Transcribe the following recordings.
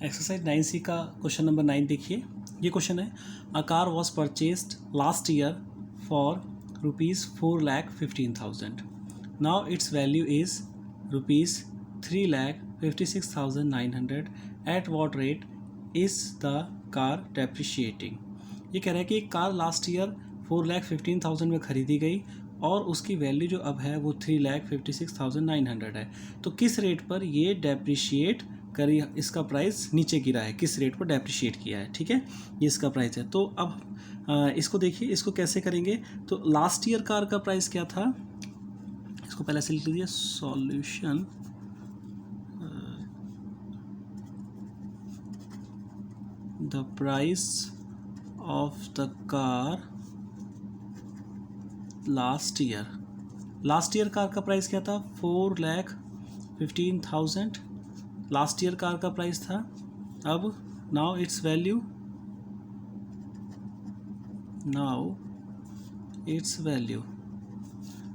Exercise 9C का question number 9 देखिए। ये क्वेश्चन है, a car was purchased last year for ₹4,15,000। Now its value is ₹3,56,900। At what rate is the car depreciating. ये कह रहा है कि एक कार लास्ट ईयर 4,15,000 में खरीदी गई और उसकी वैल्यू जो अब है वो 3,56,900 है। तो किस रेट पर ये डेप्रिशिएट करी, इसका प्राइस नीचे गिरा है, किस रेट पर डेप्रिशिएट किया है। ठीक है, ये इसका प्राइस है। तो अब इसको देखिए, इसको कैसे करेंगे। तो लास्ट ईयर कार का प्राइस क्या था, इसको पहले से लिख लीजिए। Solution the price of the car last year car का प्राइस क्या था, 4,15,000 लास्ट ईयर कार का प्राइस था। अब नाउ इट्स वैल्यू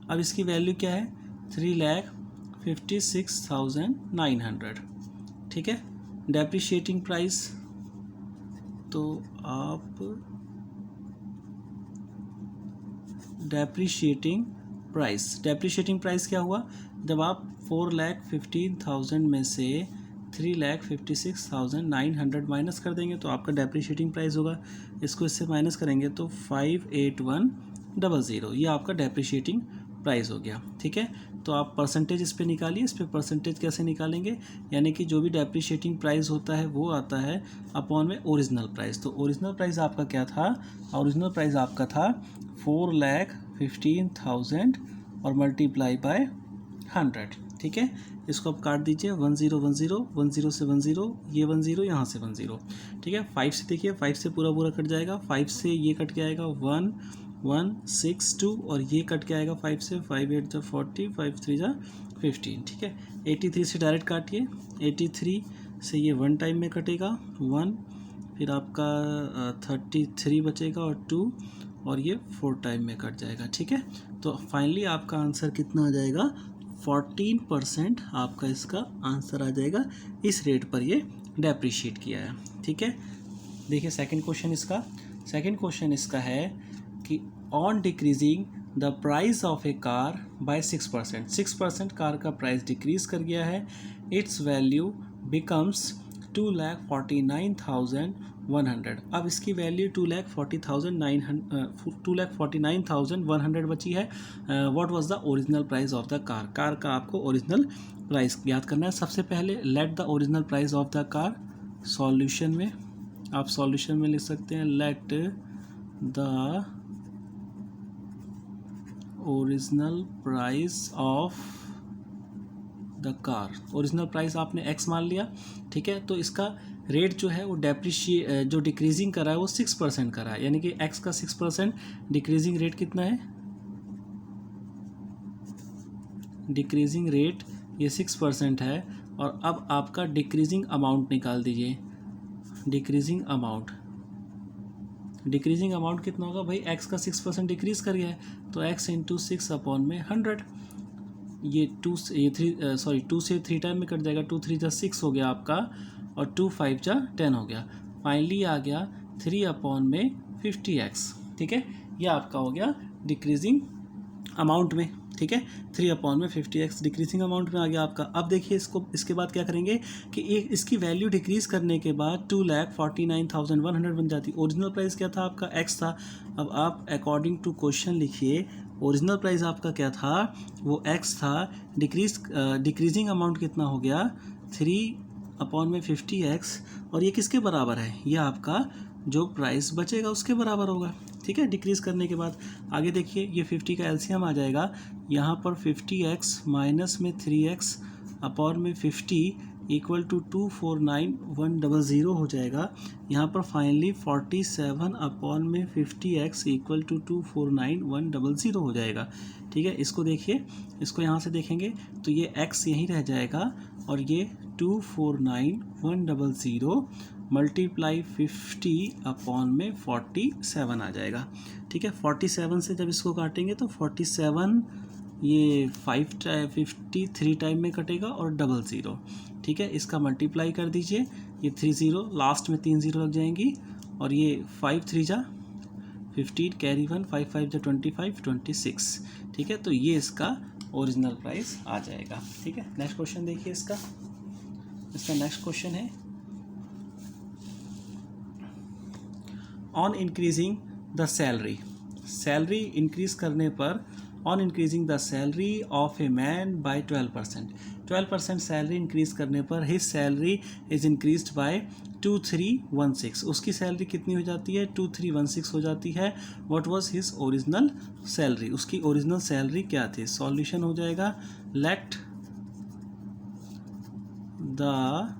अब इसकी वैल्यू क्या है, 3,56,900। ठीक है, डेप्रिशिएटिंग प्राइस, तो आप डेप्रिशिएटिंग प्राइस क्या हुआ, जब आप 4,15,000 में से 3,56,900 माइनस कर देंगे तो आपका डेप्रिशिएटिंग प्राइस होगा। इसको इससे माइनस करेंगे तो 58100, ये आपका डेप्रिशिएटिंग प्राइस हो गया। ठीक है, तो आप परसेंटेज इस पे निकालिए। इस पे परसेंटेज कैसे निकालेंगे, यानी कि जो भी डेप्रिशिएटिंग प्राइस होता है वो आता है अपॉन में ओरिजिनल प्राइस। तो ओरिजिनल प्राइस आपका क्या था, ओरिजिनल प्राइस आपका था 4,15,000 और मल्टीप्लाई बाय 100। ठीक है, इसको आप काट दीजिए, 10 10 10 से 10, ये 10, यहाँ से 10। ठीक है, 5 से देखिए, 5 से पूरा कट जाएगा, 5 से ये कट के आएगा 1162 और ये कट के आएगा 5 से, 5 8 जा 40, 5 3 जा 15। ठीक है, 83 से डायरेक्ट काटिए, 83 से ये 1 टाइम में कटेगा 1, फिर आपका 33 बचेगा और 2, और ये 4 टाइम में कट जाएगा। ठीक है, तो फाइनली आपका आंसर कितना आ जाएगा, 14% आपका इसका आंसर आ जाएगा। इस रेट पर ये डेप्रिशिएट किया है। ठीक है, देखिए सेकंड क्वेश्चन इसका है कि on decreasing the price of a car by 6% car का प्राइस डिक्रीज कर गया है। Its value becomes 2,49,100। अब इसकी वैल्यू 2,49,100 बची है। What was the original price of the car का आपको ओरिजिनल प्राइस याद करना है। सबसे पहले let the original price of the car, solution में आप सॉल्यूशन में लिख सकते हैं, let the original price of the car. Original price आपने x मान लिया। ठीक है, तो इसका रेट जो है वो जो डिक्रीजिंग कर रहा है वो 6% कर रहा है, यानी कि x का 6% डिक्रीजिंग रेट कितना है, डिक्रीजिंग रेट ये 6% है। और अब आपका डिक्रीजिंग अमाउंट निकाल दीजिए। डिक्रीजिंग अमाउंट कितना होगा भाई, x का 6% डिक्रीज कर गया है तो x इंटू 6 अपॉन में 100। ये 2 से 3 टाइम में कट जाएगा, 2 3 जा 6 हो गया आपका, और 2 5 जा 10 हो गया। फाइनली आ गया 3 अपॉन में 50x। ठीक है, ये आपका हो गया डिक्रीजिंग अमाउंट में। ठीक है, 3 अपॉन में 50x डिक्रीजिंग अमाउंट में आ गया आपका। अब देखिए इसके बाद क्या करेंगे कि इसकी वैल्यू डिक्रीज करने के बाद 2,49,100 बन जाती। ओरिजिनल प्राइस क्या था आपका, x था। अब आप अकॉर्डिंग टू क्वेश्चन लिखिए, ओरिजिनल प्राइस आपका क्या था, वो x था। डिक्रीजिंग अमाउंट कितना हो गया, 3 अपॉन में 50x, और ये किसके बराबर है, ये आपका जो प्राइस बचेगा उसके बराबर होगा। ठीक है, डिक्रीज करने के बाद आगे देखिए, ये 50 का एलसीएम आ जाएगा, यहाँ पर 50x माइनस में 3x अपॉन में 50 इक्वल टू 249,100 हो जाएगा। यहाँ पर फाइनली 47 अपॉन में 50x इक्वल टू 249,100 हो जाएगा। ठीक है, इसको देखिए, इसको यहाँ से देखेंगे तो ये x यहीं रह जाएगा और ये 249,100 मल्टीप्लाई 50 अपॉन में 47 आ जाएगा। ठीक है, 47 से जब इसको काटेंगे तो 47 ये 53 टाइम में कटेगा और 00। ठीक है, इसका मल्टीप्लाई कर दीजिए ये 30 लास्ट में 3 0 लग जाएंगी, और ये 5 3 जा 15 कैरी 1 5 5 जा 25 26। ठीक है, तो ये इसका ओरिजिनल प्राइस आ जाएगा। ठीक है, नेक्स्ट क्वेश्चन देखिए इसका नेक्स्ट क्वेश्चन है, on increasing the salary increase करने पर, on increasing the salary of a man by 12% salary increase करने पर his salary is increased by 2316। उसकी सैलरी कितनी हो जाती है? 2316 हो जाती है। What was his original salary? उसकी ओरिजिनल सैलरी क्या थी? सॉल्यूशन हो जाएगा, let the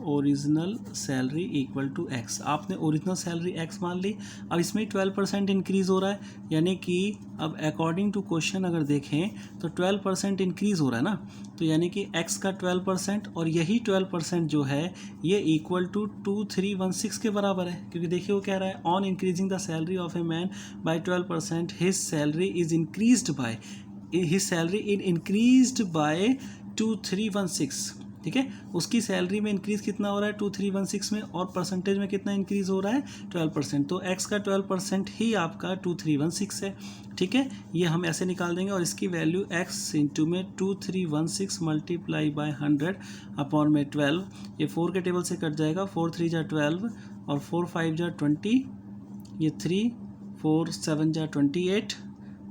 original salary equal to x. आपने ओरिजिनल सैलरी एक्स मान ली। अब इसमें 12% इंक्रीज़ हो रहा है, यानी कि अब अकॉर्डिंग टू क्वेश्चन अगर देखें तो 12% इंक्रीज़ हो रहा है ना, तो यानी कि एक्स का 12%, और यही 12% जो है ये इक्वल टू 2316 के बराबर है, क्योंकि देखिए वो कह रहा है on increasing the salary of a man by 12% his salary is increased by, his salary increased by 2316। ठीक है, उसकी सैलरी में इंक्रीज़ कितना हो रहा है? 2316 में, और परसेंटेज में कितना इंक्रीज़ हो रहा है? 12%। तो x का 12% ही आपका 2316 है। ठीक है, ये हम ऐसे निकाल देंगे, और इसकी वैल्यू x इंटू में 2316 मल्टीप्लाई बाय 100 अपॉन में 12, ये 4 के टेबल से कट जाएगा, 4 3 जा 12 और 4 5 जा 20, ये 3 4 7 जा 28,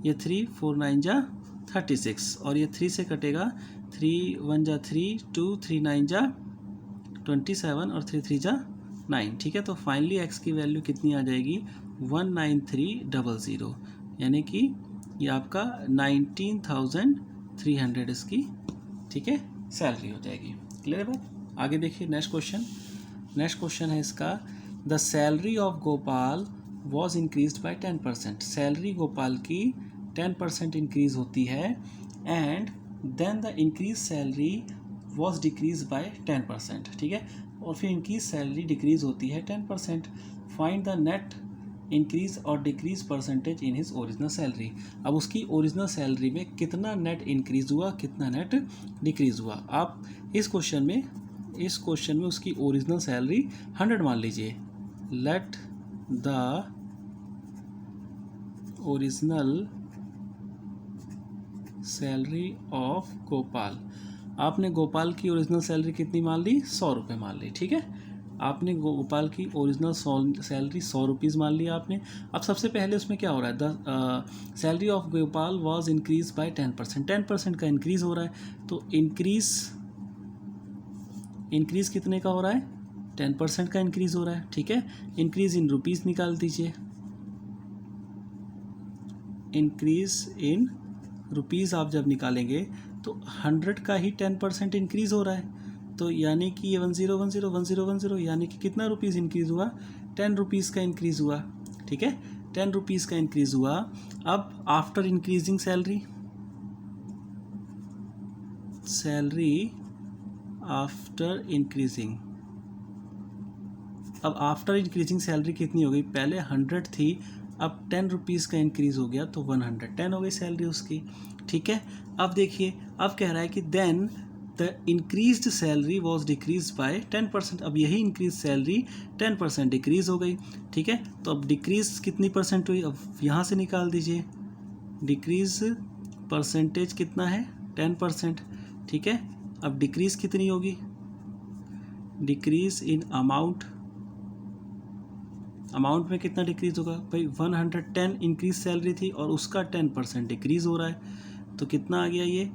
ये 3 4 9 जा 36, और ये 3 से कटेगा, 3 1 जा 3 2 3 9 जा 27 और 3 3 जा 9। ठीक है, तो फाइनली x की वैल्यू कितनी आ जाएगी? 19300, यानी कि ये आपका 19300 इसकी, ठीक है, सैलरी हो जाएगी। क्लियर है बात? आगे देखिए नेक्स्ट क्वेश्चन है इसका, the salary of Gopal was increased by 10%। Salary Gopal की 10% इंक्रीज होती है, and then the increase salary was decrease by 10%। ठीक है, और फिर इंक्रीज सैलरी डिक्रीज होती है 10%। फाइंड द नेट इंक्रीज और decrease percentage in his original salary. अब उसकी ओरिजिनल सैलरी में कितना नेट इंक्रीज हुआ, कितना नेट डिक्रीज हुआ। आप इस क्वेश्चन में उसकी ओरिजिनल सैलरी 100 मान लीजिए। Late the original salary of Gopal, आपने गोपाल की ओरिजिनल सैलरी कितनी मान ली? 100 रुपये मान ली। ठीक है, आपने गोपाल की ओरिजिनल सैलरी 100 रुपीज़ मान लिया आपने। अब सबसे पहले उसमें क्या हो रहा है? The salary of Gopal was increase by 10%। 10% का इंक्रीज़ हो रहा है, तो इंक्रीज़ कितने का हो रहा है? 10% का इंक्रीज़ हो रहा है। ठीक है, इंक्रीज़ इन रुपीज़ निकाल दीजिए, इंक्रीज़ इन रुपीज़ आप जब निकालेंगे तो 100 का ही 10% इंक्रीज़ हो रहा है, तो यानी कि ये 1010 यानी कि कितना रुपीज़ इंक्रीज़ हुआ? 10 रुपीज़ का इंक्रीज़ हुआ। ठीक है, 10 रुपीज़ का इंक्रीज़ हुआ। अब after increasing salary after increasing, अब आफ्टर इंक्रीजिंग सैलरी कितनी हो गई? पहले 100 थी, अब 10 रुपीज़ का इंक्रीज़ हो गया तो 110 हो गई सैलरी उसकी। ठीक है, अब देखिए, अब कह रहा है कि then the increased salary was decrease by 10%। अब यही इंक्रीज सैलरी 10% डिक्रीज़ हो गई। ठीक है, तो अब डिक्रीज़ कितनी परसेंट हुई? अब यहाँ से निकाल दीजिए, डिक्रीज़ परसेंटेज कितना है? 10%। ठीक है, अब डिक्रीज़ कितनी होगी? डिक्रीज़ इन अमाउंट में कितना डिक्रीज़ होगा भाई? 110 इंक्रीज सैलरी थी और उसका 10% डिक्रीज़ हो रहा है, तो कितना आ गया? ये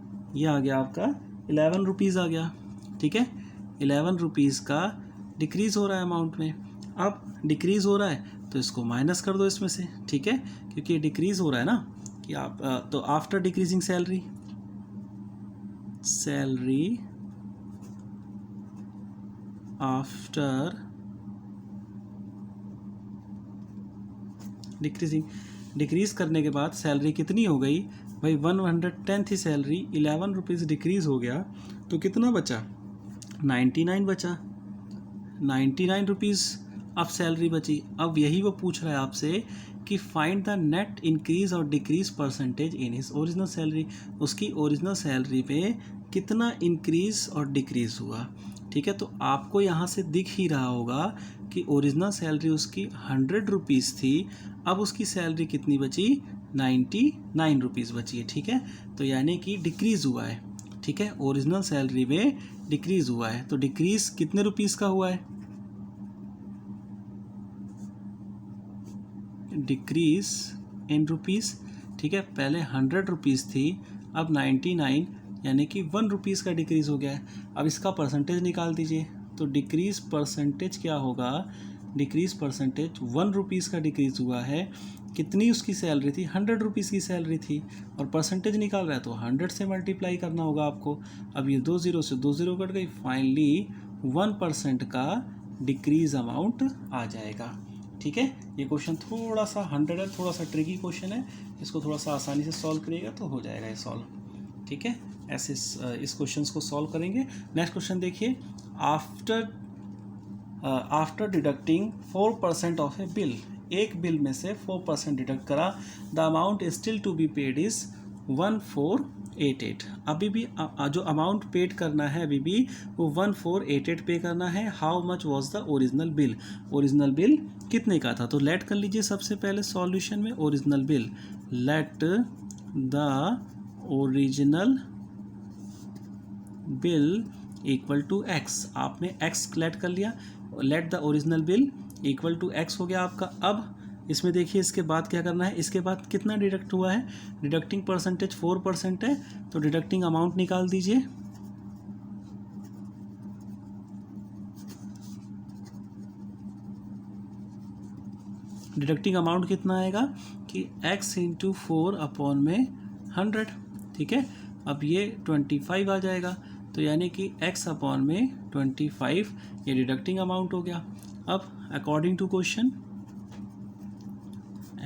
आ गया आपका 11 रुपीज़ आ गया। ठीक है, 11 रुपीज़ का डिक्रीज़ हो रहा है अमाउंट में। अब डिक्रीज़ हो रहा है तो इसको माइनस कर दो इसमें से। ठीक है, क्योंकि डिक्रीज़ हो रहा है ना, कि आप तो after decreasing salary after decrease करने के बाद सैलरी कितनी हो गई भाई? 110 थी सैलरी, 11 रुपीज़ डिक्रीज़ हो गया तो कितना बचा? 99 बचा, 99 रुपीज़ अब सैलरी बची। अब यही वो पूछ रहा है आपसे कि फाइंड द नेट इंक्रीज़ और decrease percentage in his original salary. उसकी ओरिजिनल सैलरी पे कितना इंक्रीज़ और डिक्रीज़ हुआ? ठीक है। तो आपको यहाँ से दिख ही रहा होगा कि ओरिजिनल सैलरी उसकी 100 रुपीज़ थी, अब उसकी सैलरी कितनी बची, 99 रुपीज़ बची है। ठीक है, तो यानी कि डिक्रीज़ हुआ है। ठीक है, ओरिजिनल सैलरी में डिक्रीज़ हुआ है। तो डिक्रीज़ कितने रुपीज़ का हुआ है, डिक्रीज इन रुपीज़। ठीक है, पहले 100 रुपीज़ थी, अब 99 यानी कि 1 रुपीज़ का डिक्रीज़ हो गया है। अब इसका परसेंटेज निकाल दीजिए, तो डिक्रीज़ परसेंटेज क्या होगा, डिक्रीज़ परसेंटेज 1 रुपीज़ का डिक्रीज़ हुआ है। कितनी उसकी सैलरी थी, 100 रुपीज़ की सैलरी थी, और परसेंटेज निकाल रहा है तो 100 से मल्टीप्लाई करना होगा आपको। अब ये 2 ज़ीरो से 2 ज़ीरो कट गई, फाइनली 1% का डिक्रीज़ अमाउंट आ जाएगा। ठीक है, ये क्वेश्चन थोड़ा सा 100 है, थोड़ा सा ट्रिकी क्वेश्चन है, इसको थोड़ा सा आसानी से सॉल्व करिएगा तो हो जाएगा ये सॉल्व। ठीक है, ऐसे इस क्वेश्चन को सॉल्व करेंगे। नेक्स्ट क्वेश्चन देखिए, after deducting 4% of a bill, एक बिल में से 4% डिडक्ट करा, the amount still to be paid is 1488। अभी भी जो अमाउंट पेड करना है अभी भी वो 1488 पे करना है। How much was the original bill, original bill कितने का था। तो लेट कर लीजिए सबसे पहले सॉल्यूशन में original bill, let the original bill equal to x, आपने एक्स लेट कर लिया, let the original bill equal to x हो गया आपका। अब इसमें देखिए इसके बाद क्या करना है, इसके बाद कितना डिडक्ट हुआ है, डिडक्टिंग परसेंटेज 4% है, तो डिडक्टिंग अमाउंट निकाल दीजिए। डिडक्टिंग अमाउंट कितना आएगा कि x इंटू 4 अपॉन में 100। ठीक है, अब ये 25 आ जाएगा, तो यानी कि x अपॉन में 25 ये डिडक्टिंग अमाउंट हो गया। अब according to question,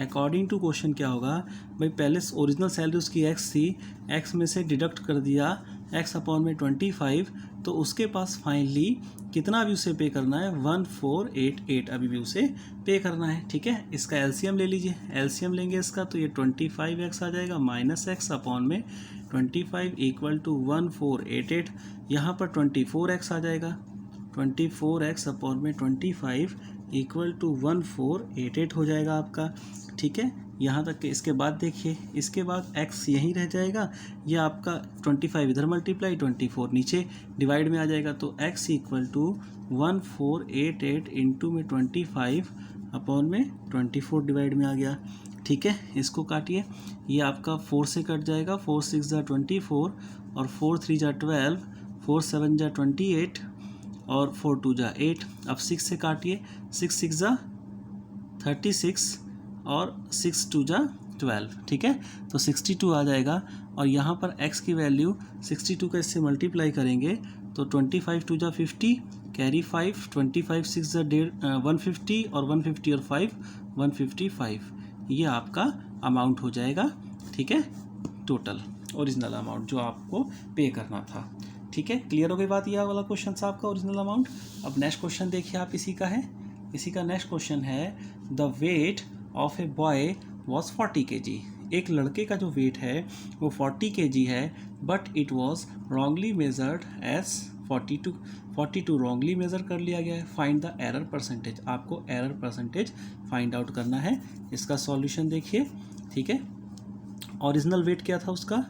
according to question क्या होगा भाई, पहले ओरिजिनल सैलरी उसकी x थी, x में से डिडक्ट कर दिया x अपॉन में 25, तो उसके पास फाइनली कितना अभी उसे पे करना है, 1488 अभी भी उसे पे करना है। ठीक है, इसका एलसीएम ले लीजिए, एलसीएम लेंगे इसका तो ये 25x आ जाएगा माइनस x अपॉन में 25 इक्वल टू 1488, यहाँ पर 24x आ जाएगा, 24x अपॉन में 25 इक्वल टू 1488 हो जाएगा आपका। ठीक है, यहाँ तक के इसके बाद देखिए, इसके बाद x यहीं रह जाएगा, यह आपका 25 इधर मल्टीप्लाई 24 नीचे डिवाइड में आ जाएगा, तो x इक्वल टू 1488 इंटू में 25 अपॉन में 24 डिवाइड में आ गया। ठीक है, इसको काटिए, ये आपका 4 से कट जाएगा, 4 6 जा 24 और 4 3 जा 12, 4 7 जा 28 और 4 2 जा 8। अब 6 से काटिए, 6 6 जा 36 और 6 2 जा 12। ठीक है, तो 62 आ जाएगा, और यहाँ पर x की वैल्यू 62 का इससे मल्टीप्लाई करेंगे तो 25 2 जा 50, कैरी 5, 25 6 जा 150 और 150 और 5 155, ये आपका अमाउंट हो जाएगा। ठीक है, टोटल ओरिजिनल अमाउंट जो आपको पे करना था। ठीक है, क्लियर हो गई बात, यह वाला क्वेश्चन था आपका ओरिजिनल अमाउंट। अब नेक्स्ट क्वेश्चन देखिए आप, इसी का है, इसी का नेक्स्ट क्वेश्चन है, the weight of a boy was 40 kg, एक लड़के का जो वेट है वो 40 kg है, but it was wrongly measured as 42 wrongly measure कर लिया गया है। फाइंड द एरर परसेंटेज, आपको एरर परसेंटेज फाइंड आउट करना है। इसका सॉल्यूशन देखिए। ठीक है, ओरिजिनल वेट क्या था उसका,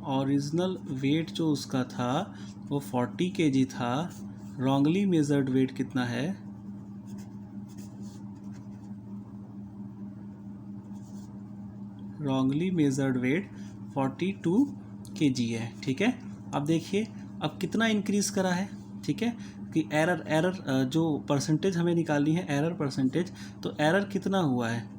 ओरिजिनल वेट जो उसका था वो 40 kg था, रॉन्गली मेजर्ड वेट कितना है, रॉन्गली मेजर्ड वेट 42 kg है। ठीक है, अब देखिए अब कितना इंक्रीज़ करा है। ठीक है, कि एरर जो परसेंटेज हमें निकालनी है, एरर परसेंटेज, तो एरर कितना हुआ है,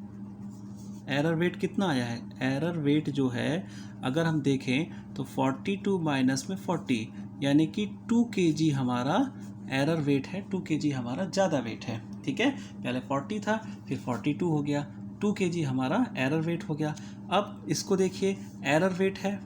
एरर वेट कितना आया है, एरर वेट जो है अगर हम देखें तो 42 माइनस में 40 यानी कि 2 kg हमारा एरर वेट है, 2 kg हमारा ज़्यादा वेट है। ठीक है, पहले 40 था फिर 42 हो गया, 2 kg हमारा एरर वेट हो गया। अब इसको देखिए, एरर वेट है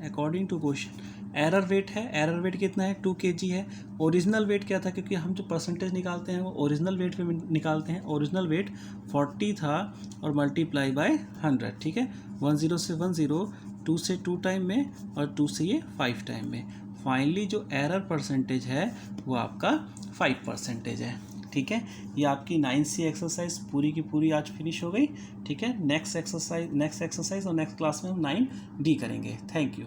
according to question, error weight है, एरर वेट कितना है 2 kg है। ओरिजिनल वेट क्या था, क्योंकि हम जो परसेंटेज निकालते हैं वो ओरिजिनल वेट पे निकालते हैं, ओरिजिनल वेट 40 था और मल्टीप्लाई बाय 100। ठीक है, 10 से 10, 2 से 2 टाइम में और 2 से ये 5 टाइम में, फाइनली जो एरर परसेंटेज है वो आपका 5% है। ठीक है, ये आपकी 9C एक्सरसाइज पूरी की पूरी आज फिनिश हो गई। ठीक है, नेक्स्ट एक्सरसाइज और नेक्स्ट क्लास में हम 9D करेंगे। Thank you.